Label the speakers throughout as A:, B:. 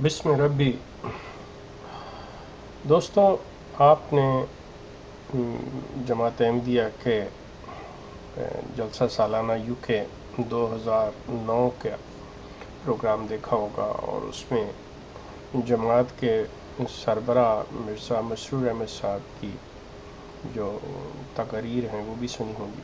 A: بسم ربی. دوستوں، آپ نے جماعت احمدیہ کے جلسہ سالانہ UK 2009 کا پروگرام دیکھا ہوگا، اور اس میں جماعت کے سربراہ مرزا مسرور احمد صاحب کی جو تقاریر ہیں وہ بھی سنی ہوگی.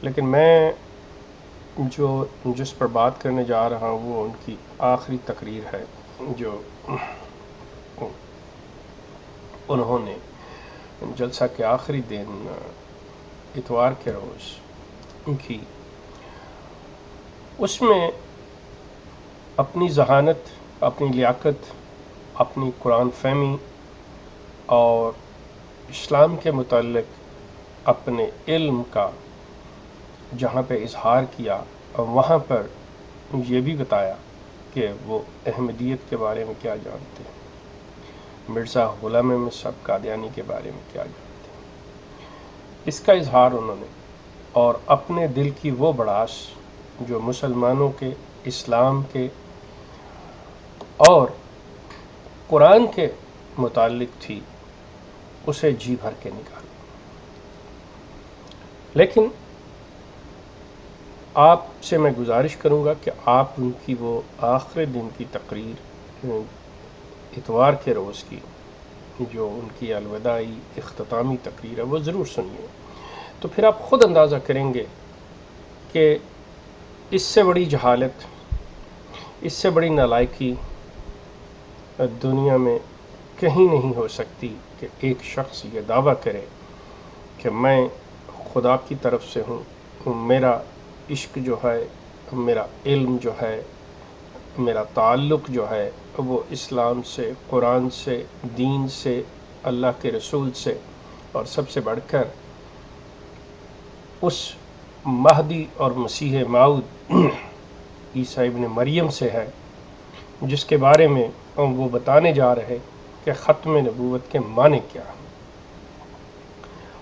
A: لیکن میں جس پر بات کرنے جا رہا ہوں وہ ان کی آخری تقریر ہے جو انہوں نے جلسہ کے آخری دن اتوار کے روز کی. اس میں اپنی ذہانت، اپنی لیاقت، اپنی قرآن فہمی اور اسلام کے متعلق اپنے علم کا جہاں پہ اظہار کیا، وہاں پر یہ بھی بتایا کہ وہ احمدیت کے بارے میں کیا جانتے ہیں، مرزا غلام احمد صاحب قادیانی کے بارے میں کیا جانتے ہیں. اس کا اظہار انہوں نے، اور اپنے دل کی وہ بڑاس جو مسلمانوں کے، اسلام کے اور قرآن کے متعلق تھی، اسے جی بھر کے نکالا. لیکن آپ سے میں گزارش کروں گا کہ آپ ان کی وہ آخری دن کی تقریر اتوار کے روز کی، جو ان کی الوداعی اختتامی تقریر ہے، وہ ضرور سنیے. تو پھر آپ خود اندازہ کریں گے کہ اس سے بڑی جہالت، اس سے بڑی نالائکی دنیا میں کہیں نہیں ہو سکتی کہ ایک شخص یہ دعویٰ کرے کہ میں خدا کی طرف سے ہوں، میرا عشق جو ہے، میرا علم جو ہے، میرا تعلق جو ہے وہ اسلام سے، قرآن سے، دین سے، اللہ کے رسول سے، اور سب سے بڑھ کر اس مہدی اور مسیح موعود عیسیٰ ابن مریم سے ہے، جس کے بارے میں وہ بتانے جا رہے کہ ختم نبوت کے معنی کیا ہیں.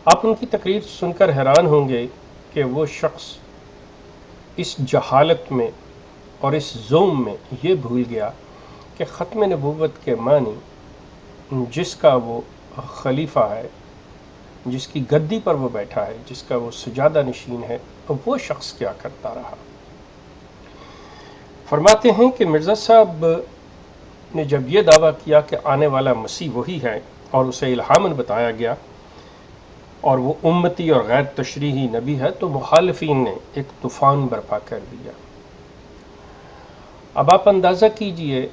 A: آپ ان کی تقریر سن کر حیران ہوں گے کہ وہ شخص اس جہالت میں اور اس زوم میں یہ بھول گیا کہ ختم نبوت کے معنی جس کا وہ خلیفہ ہے، جس کی گدی پر وہ بیٹھا ہے، جس کا وہ سجادہ نشین ہے، وہ شخص کیا کرتا رہا. فرماتے ہیں کہ مرزا صاحب نے جب یہ دعویٰ کیا کہ آنے والا مسیح وہی ہے، اور اسے الہاماً بتایا گیا، اور وہ امتی اور غیر تشریحی نبی ہے، تو مخالفین نے ایک طوفان برپا کر دیا. اب آپ اندازہ کیجئے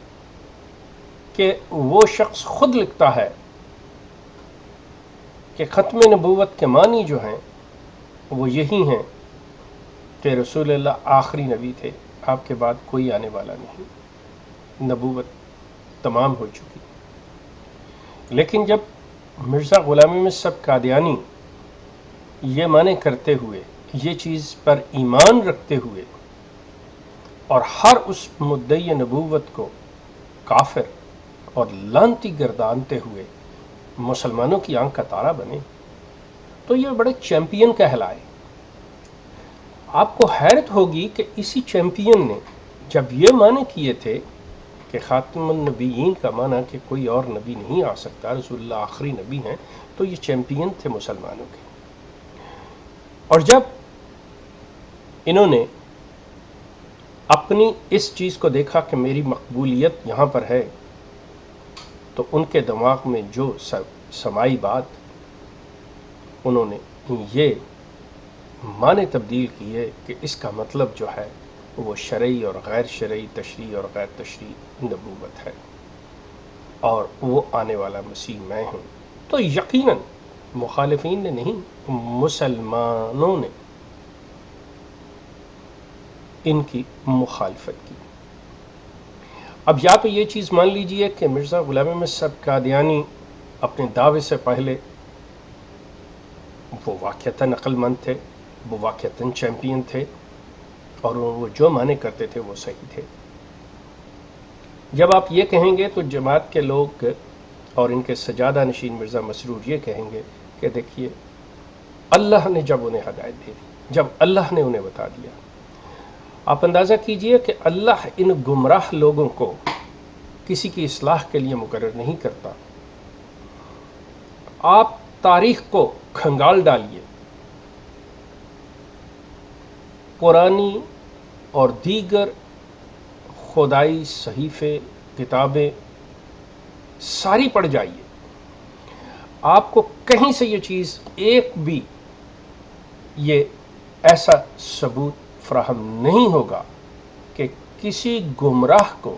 A: کہ وہ شخص خود لکھتا ہے کہ ختم نبوت کے معنی جو ہیں وہ یہی ہیں کہ رسول اللہ آخری نبی تھے، آپ کے بعد کوئی آنے والا نہیں، نبوت تمام ہو چکی. لیکن جب مرزا غلام احمد صاحب قادیانی یہ معنی کرتے ہوئے، یہ چیز پر ایمان رکھتے ہوئے، اور ہر اس مدعی نبوت کو کافر اور لعنتی گردانتے ہوئے مسلمانوں کی آنکھ کا تارا بنے، تو یہ بڑے چیمپئن کہلائے. آپ کو حیرت ہوگی کہ اسی چیمپئن نے جب یہ معنی کیے تھے کہ خاتم النبیین کا معنی کہ کوئی اور نبی نہیں آ سکتا، رسول اللہ آخری نبی ہیں، تو یہ چیمپئن تھے مسلمانوں کے. اور جب انہوں نے اپنی اس چیز کو دیکھا کہ میری مقبولیت یہاں پر ہے، تو ان کے دماغ میں جو سمائی بات، انہوں نے یہ معنی تبدیل کیے کہ اس کا مطلب جو ہے وہ شرعی اور غیر شرعی، تشریع اور غیر تشریع نبوت ہے، اور وہ آنے والا مسیح میں ہوں. تو یقیناً مخالفین نے نہیں، مسلمانوں نے ان کی مخالفت کی. اب یا تو یہ چیز مان لیجئے کہ مرزا غلام احمد صاحب قادیانی اپنے دعوے سے پہلے وہ واقعتاً عقل مند تھے، وہ واقعتاً چیمپئن تھے، اور وہ جو معنی کرتے تھے وہ صحیح تھے. جب آپ یہ کہیں گے تو جماعت کے لوگ اور ان کے سجادہ نشین مرزا مسرور یہ کہیں گے کہ دیکھیے، اللہ نے جب انہیں ہدایت دے دی، جب اللہ نے انہیں بتا دیا. آپ اندازہ کیجئے کہ اللہ ان گمراہ لوگوں کو کسی کی اصلاح کے لیے مقرر نہیں کرتا۔ آپ تاریخ کو کھنگال ڈالیے، قرآنی اور دیگر خدائی صحیفے، کتابیں ساری پڑھ جائیے، آپ کو کہیں سے یہ چیز ایک بھی یہ ایسا ثبوت فراہم نہیں ہوگا کہ کسی گمراہ کو،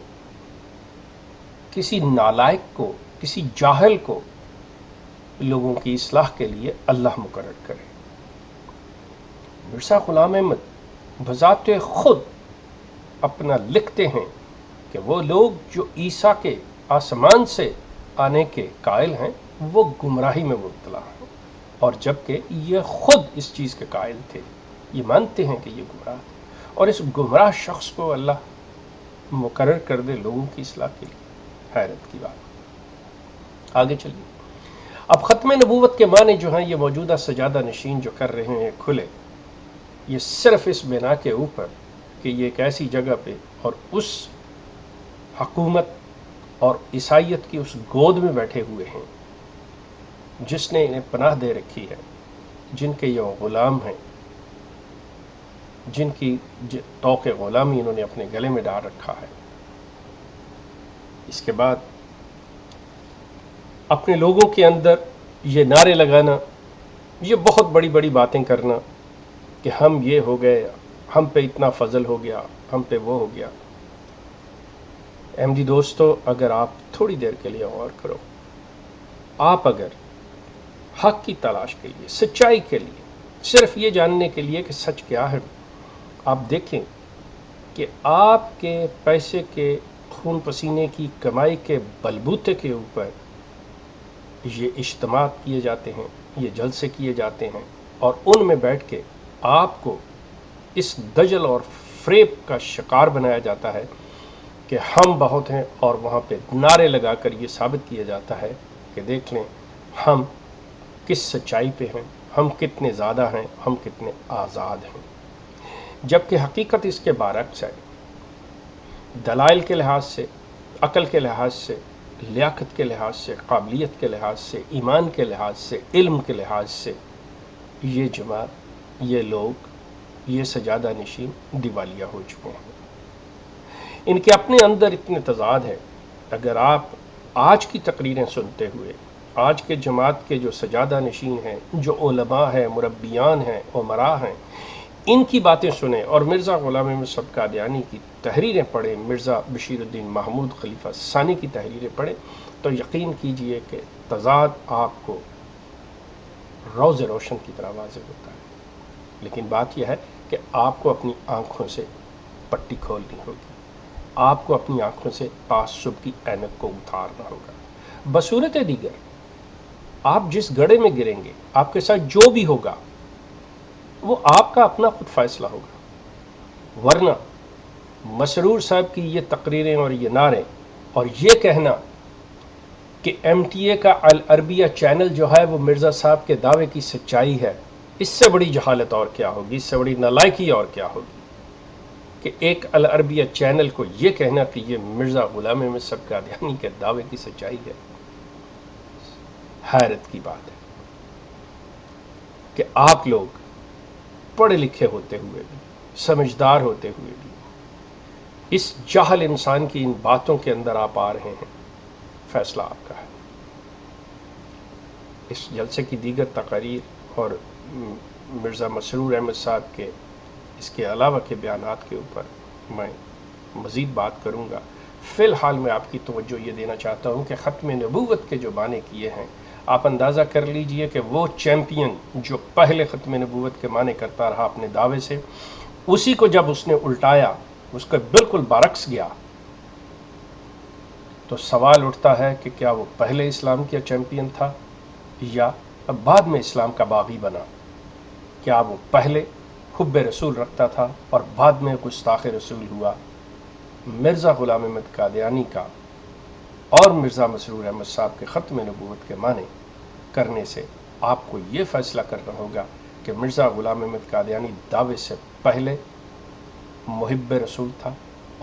A: کسی نالائق کو، کسی جاہل کو لوگوں کی اصلاح کے لیے اللہ مقرر کرے۔ مرزا غلام احمد بذات خود اپنا لکھتے ہیں کہ وہ لوگ جو عیسیٰ کے آسمان سے آنے کے قائل ہیں وہ گمراہی میں مبتلا ہیں، اور جبکہ یہ خود اس چیز کے قائل تھے، یہ مانتے ہیں کہ یہ گمراہ تھے، اور اس گمراہ شخص کو اللہ مقرر کر دے لوگوں کی اصلاح کے لیے۔ حیرت کی بات۔ آگے چلیے، اب ختم نبوت کے معنی جو ہیں یہ موجودہ سجادہ نشین جو کر رہے ہیں کھلے، یہ صرف اس بنا کے اوپر کہ یہ ایک ایسی جگہ پہ اور اس حکومت اور عیسائیت کی اس گود میں بیٹھے ہوئے ہیں جس نے انہیں پناہ دے رکھی ہے، جن کے یہ غلام ہیں، جن کی طوق غلامی انہوں نے اپنے گلے میں ڈال رکھا ہے۔ اس کے بعد اپنے لوگوں کے اندر یہ نعرے لگانا، یہ بہت بڑی بڑی باتیں کرنا کہ ہم یہ ہو گئے، ہم پہ اتنا فضل ہو گیا، ہم پہ وہ ہو گیا۔ احمدی دوستو، اگر آپ تھوڑی دیر کے لیے غور کرو، آپ اگر حق کی تلاش کے لیے، سچائی کے لیے، صرف یہ جاننے کے لیے کہ سچ کیا ہے، آپ دیکھیں کہ آپ کے پیسے کے، خون پسینے کی کمائی کے بلبوتے کے اوپر یہ اجتماع کیے جاتے ہیں، یہ جلسے کیے جاتے ہیں، اور ان میں بیٹھ کے آپ کو اس دجل اور فریب کا شکار بنایا جاتا ہے کہ ہم بہت ہیں، اور وہاں پہ نعرے لگا کر یہ ثابت کیا جاتا ہے کہ دیکھ لیں ہم کس سچائی پہ ہیں، ہم کتنے زیادہ ہیں، ہم کتنے آزاد ہیں، جبکہ حقیقت اس کے برعکس ہے۔ دلائل کے لحاظ سے، عقل کے لحاظ سے، لیاقت کے لحاظ سے، قابلیت کے لحاظ سے، ایمان کے لحاظ سے، علم کے لحاظ سے، یہ جماعت، یہ لوگ، یہ سجادہ نشین دیوالیہ ہو چکے ہیں۔ ان کے اپنے اندر اتنے تضاد ہے۔ اگر آپ آج کی تقریریں سنتے ہوئے، آج کے جماعت کے جو سجادہ نشین ہیں، جو علماء ہیں، مربیان ہیں، امراء ہیں، ان کی باتیں سنیں اور مرزا غلام احمد صاحب قادیانی کی تحریریں پڑھیں، مرزا بشیر الدین محمود خلیفہ ثانی کی تحریریں پڑھیں، تو یقین کیجئے کہ تضاد آپ کو روز روشن کی طرح واضح ہوتا ہے۔ لیکن بات یہ ہے کہ آپ کو اپنی آنکھوں سے پٹی کھولنی ہوگی، آپ کو اپنی آنکھوں سے تعصب کی اینک کو اتارنا ہوگا۔ بصورت دیگر آپ جس گڑھے میں گریں گے، آپ کے ساتھ جو بھی ہوگا وہ آپ کا اپنا خود فیصلہ ہوگا، ورنہ مسرور صاحب کی یہ تقریریں اور یہ نعرے اور یہ کہنا کہ ایم ٹی اے کا العربیہ چینل جو ہے وہ مرزا صاحب کے دعوے کی سچائی ہے، اس سے بڑی جہالت اور کیا ہوگی، اس سے بڑی نالائکی اور کیا ہوگی کہ ایک العربیہ چینل کو یہ کہنا کہ یہ مرزا غلام احمد صاحب قادیانی کے دعوے کی سچائی ہے۔ حیرت کی بات ہے کہ آپ لوگ پڑھے لکھے ہوتے ہوئے بھی، سمجھدار ہوتے ہوئے بھی، اس جاہل انسان کی ان باتوں کے اندر آپ آ رہے ہیں۔ فیصلہ آپ کا ہے۔ اس جلسے کی دیگر تقاریر اور مرزا مسرور احمد صاحب کے اس کے علاوہ کے بیانات کے اوپر میں مزید بات کروں گا۔ فی الحال میں آپ کی توجہ یہ دینا چاہتا ہوں کہ ختم نبوت کے جو معنی کیے ہیں، آپ اندازہ کر لیجئے کہ وہ چیمپئن جو پہلے ختم نبوت کے معنی کرتا رہا اپنے دعوے سے، اسی کو جب اس نے الٹایا، اس کا بالکل برعکس گیا، تو سوال اٹھتا ہے کہ کیا وہ پہلے اسلام کا چیمپئن تھا یا اب بعد میں اسلام کا باغی بنا؟ کیا وہ پہلے حب رسول رکھتا تھا اور بعد میں گستاخ رسول ہوا؟ مرزا غلام احمد قادیانی کا اور مرزا مسرور احمد صاحب کے ختم نبوت کے معنی کرنے سے آپ کو یہ فیصلہ کرنا ہوگا کہ مرزا غلام احمد قادیانی دعوے سے پہلے محب رسول تھا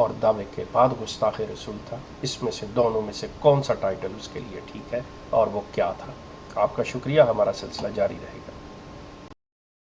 A: اور دعوے کے بعد گستاخ رسول تھا، اس میں سے دونوں میں سے کون سا ٹائٹل اس کے لیے ٹھیک ہے اور وہ کیا تھا؟ آپ کا شکریہ، ہمارا سلسلہ جاری رہے گا۔